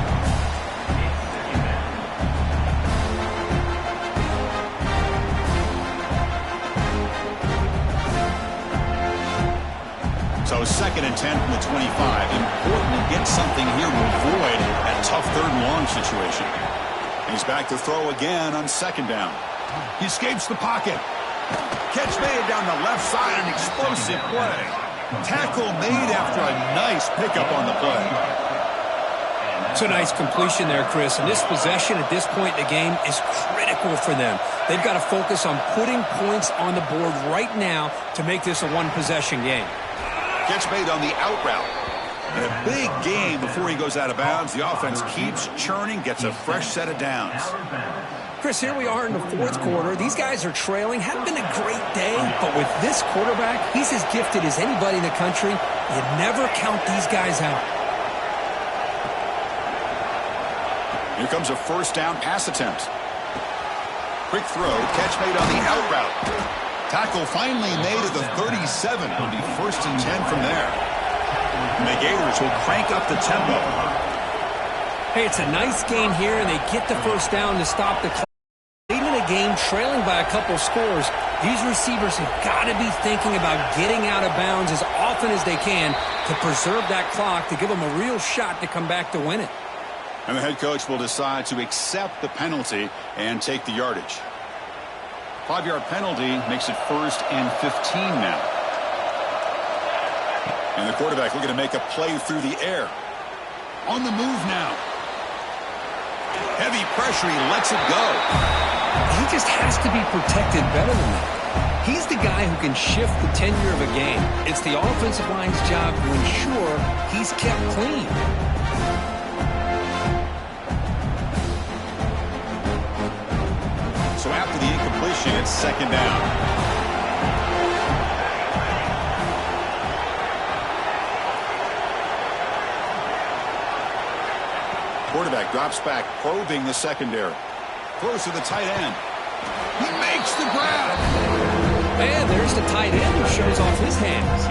So 2nd and 10 from the 25. Important to get something here to avoid that tough third and long situation. He's back to throw again on 2nd down. He escapes the pocket. Catch made down the left side. An explosive play. Tackle made after a nice pickup on the play. It's a nice completion there, Chris. And this possession at this point in the game is critical for them. They've got to focus on putting points on the board right now to make this a one-possession game. Catch made on the out route. And a big game before he goes out of bounds. The offense keeps churning, gets a fresh set of downs. Chris, here we are in the fourth quarter. These guys are trailing. Hadn't been a great day, but with this quarterback, he's as gifted as anybody in the country. You never count these guys out. Here comes a first down pass attempt. Quick throw, catch made on the out route. Tackle finally made at the 37. It'll be 1st and 10 from there. And the Gators will crank up the tempo. Hey, it's a nice game here, and they get the first down to stop the clock. Leading a game trailing by a couple scores, these receivers have got to be thinking about getting out of bounds as often as they can to preserve that clock to give them a real shot to come back to win it. And the head coach will decide to accept the penalty and take the yardage. 5-yard penalty makes it 1st and 15 now. And the quarterback looking to make a play through the air. On the move now. Heavy pressure, he lets it go. He just has to be protected better than that. He's the guy who can shift the tenure of a game. It's the offensive line's job to ensure he's kept clean. So after the incompletion, it's 2nd down. Quarterback drops back, probing the secondary. Throws to the tight end. He makes the grab. And there's the tight end who shows off his hands.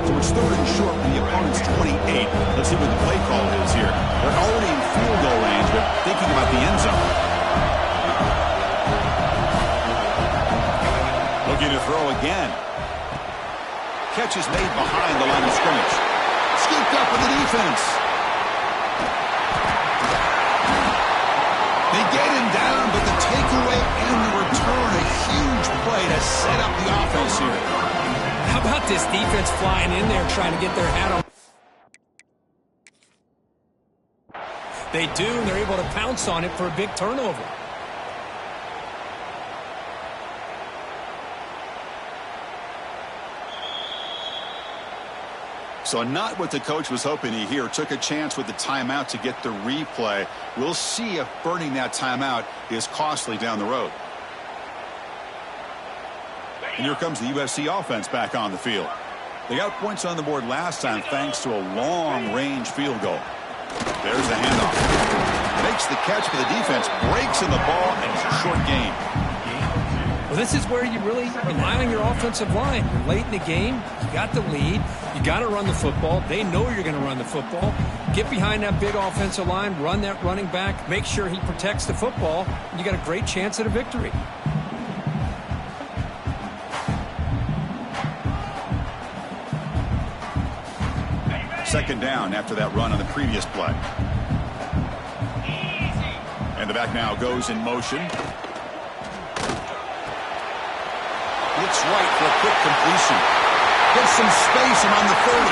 So it's 3rd and short from the opponent's 28. Let's see what the play call is here. They're already in field goal range, but thinking about the end zone. Looking to throw again. Catch is made behind the line of scrimmage. Scooped up with the defense. They get him down, but the takeaway and the return, a huge play to set up the offense here. How about this defense flying in there trying to get their hat on? They do, and they're able to pounce on it for a big turnover. So not what the coach was hoping to hear. Took a chance with the timeout to get the replay. We'll see if burning that timeout is costly down the road. And here comes the USC offense back on the field. They got points on the board last time thanks to a long-range field goal. There's the handoff. Makes the catch for the defense, breaks in the ball, and it's a short gain. Well, this is where you really rely on your offensive line. You're late in the game. You got the lead. You got to run the football. They know you're going to run the football. Get behind that big offensive line. Run that running back. Make sure he protects the football. And you got a great chance at a victory. Second down after that run on the previous play. And the back now goes in motion. Looks right for a quick completion. Gets some space around the 30.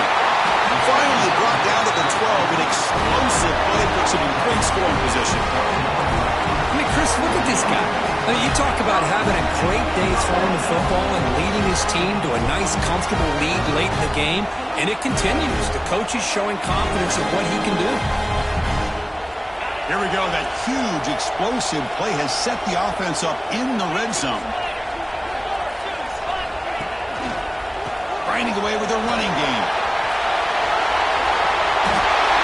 Finally brought down to the 12. An explosive play puts him in great scoring position. I mean, Chris, look at this guy. I mean, you talk about having a great day throwing the football and leading his team to a nice, comfortable lead late in the game, and it continues. The coach is showing confidence in what he can do. Here we go. That huge, explosive play has set the offense up in the red zone. Grinding away with their running game.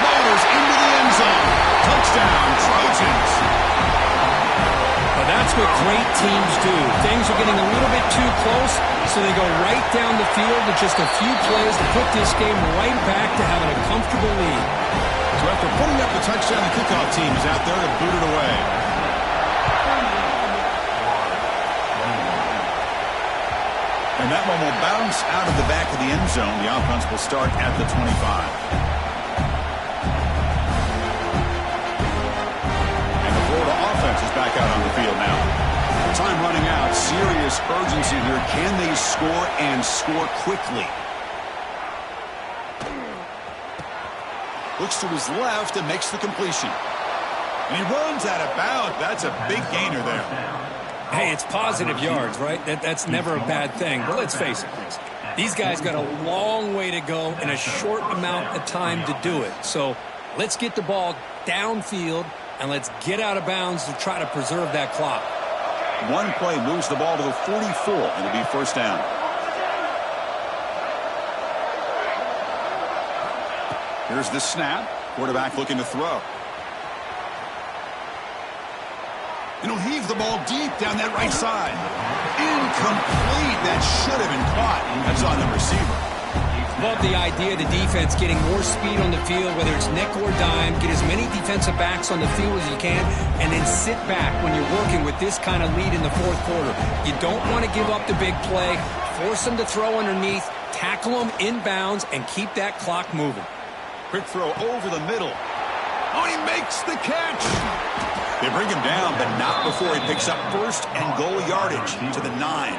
Motors into the end zone. Touchdown, Trojans. Well, that's what great teams do. Things are getting a little bit too close, so they go right down the field with just a few plays to put this game right back to having a comfortable lead. So after putting up the touchdown, the kickoff team is out there to boot it away. And that one will bounce out of the back of the end zone. The offense will start at the 25. Is back out on the field now. Time running out. Serious urgency here. Can they score and score quickly? Looks to his left and makes the completion. And he runs out of bounds. That's a big gainer there. Hey, it's positive yards, right? That's never a bad thing. But let's face it, Chris. These guys got a long way to go in a short amount of time to do it. So let's get the ball downfield and let's get out of bounds to try to preserve that clock. One play moves the ball to the 44, and it'll be first down. Here's the snap. Quarterback looking to throw. And he'll heave the ball deep down that right side. Incomplete. That should have been caught. That's on the receiver. Love the idea of the defense getting more speed on the field, whether it's nickel or dime. Get as many defensive backs on the field as you can, and then sit back when you're working with this kind of lead in the fourth quarter. You don't want to give up the big play. Force them to throw underneath, tackle them inbounds, and keep that clock moving. Quick throw over the middle. Oh, he makes the catch. They bring him down, but not before he picks up first and goal yardage to the 9.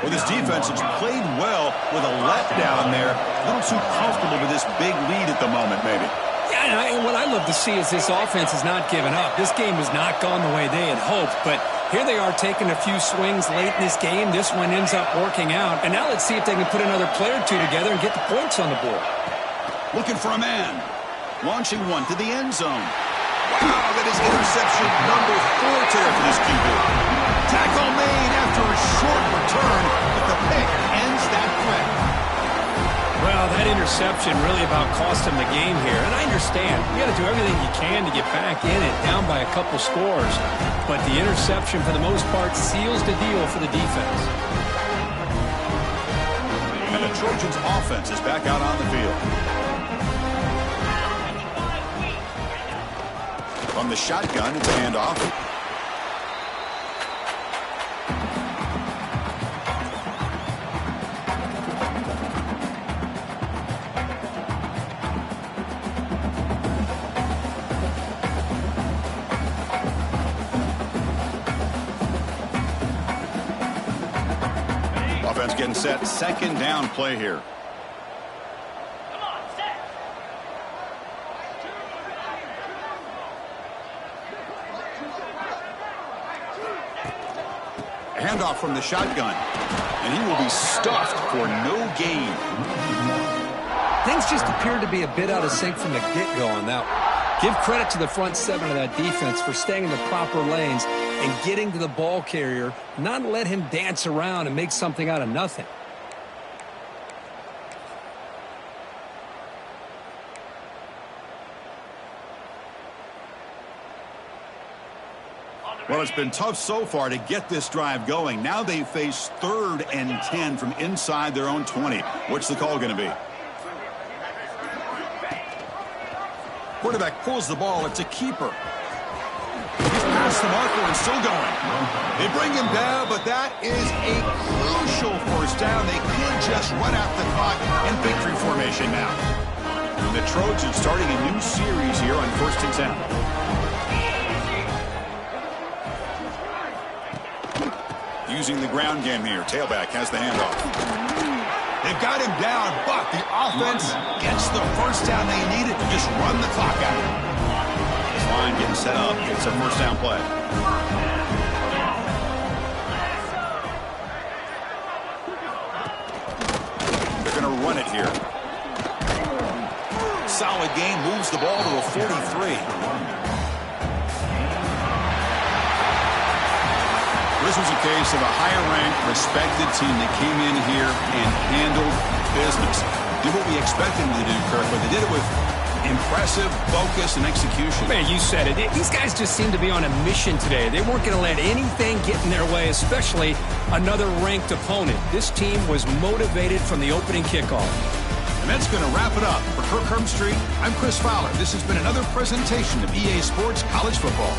Well, this defense has played well with a letdown there. A little too comfortable with this big lead at the moment, maybe. Yeah, and what I love to see is this offense has not given up. This game has not gone the way they had hoped, but here they are taking a few swings late in this game. This one ends up working out. And now let's see if they can put another play or two together and get the points on the board. Looking for a man. Launching one to the end zone. Wow, that is interception number 4 today for this QB. Tackle made after a short return, but the pick ends that threat. Well, that interception really about cost him the game here. And I understand. You got to do everything you can to get back in it, down by a couple scores. But the interception, for the most part, seals the deal for the defense. And the Trojans' offense is back out on the field. From the shotgun, it's a handoff. Offense getting set. Second down play here. Handoff from the shotgun, and he will be stuffed for no gain. Things just appeared to be a bit out of sync from the get-go on that one. Give credit to the front 7 of that defense for staying in the proper lanes and getting to the ball carrier, not let him dance around and make something out of nothing. Well, it's been tough so far to get this drive going. Now they face 3rd and 10 from inside their own 20. What's the call going to be? Quarterback pulls the ball. It's a keeper. He's past the marker and still going. They bring him down, but that is a crucial first down. They could just run out the clock in victory formation now. And the Trojans starting a new series here on 1st and 10. Using the ground game here. Tailback has the handoff. They've got him down, but the offense gets the first down they needed to just run the clock out. This line getting set up. It's a first down play. They're going to run it here. Solid game. Moves the ball to a 43. This was a case of a higher-ranked, respected team that came in here and handled business. Did what we expected them to do, Kirk, but they did it with impressive focus and execution. Man, you said it. These guys just seem to be on a mission today. They weren't going to let anything get in their way, especially another ranked opponent. This team was motivated from the opening kickoff. And that's going to wrap it up. For Kirk Herbstreit, I'm Chris Fowler. This has been another presentation of EA Sports College Football.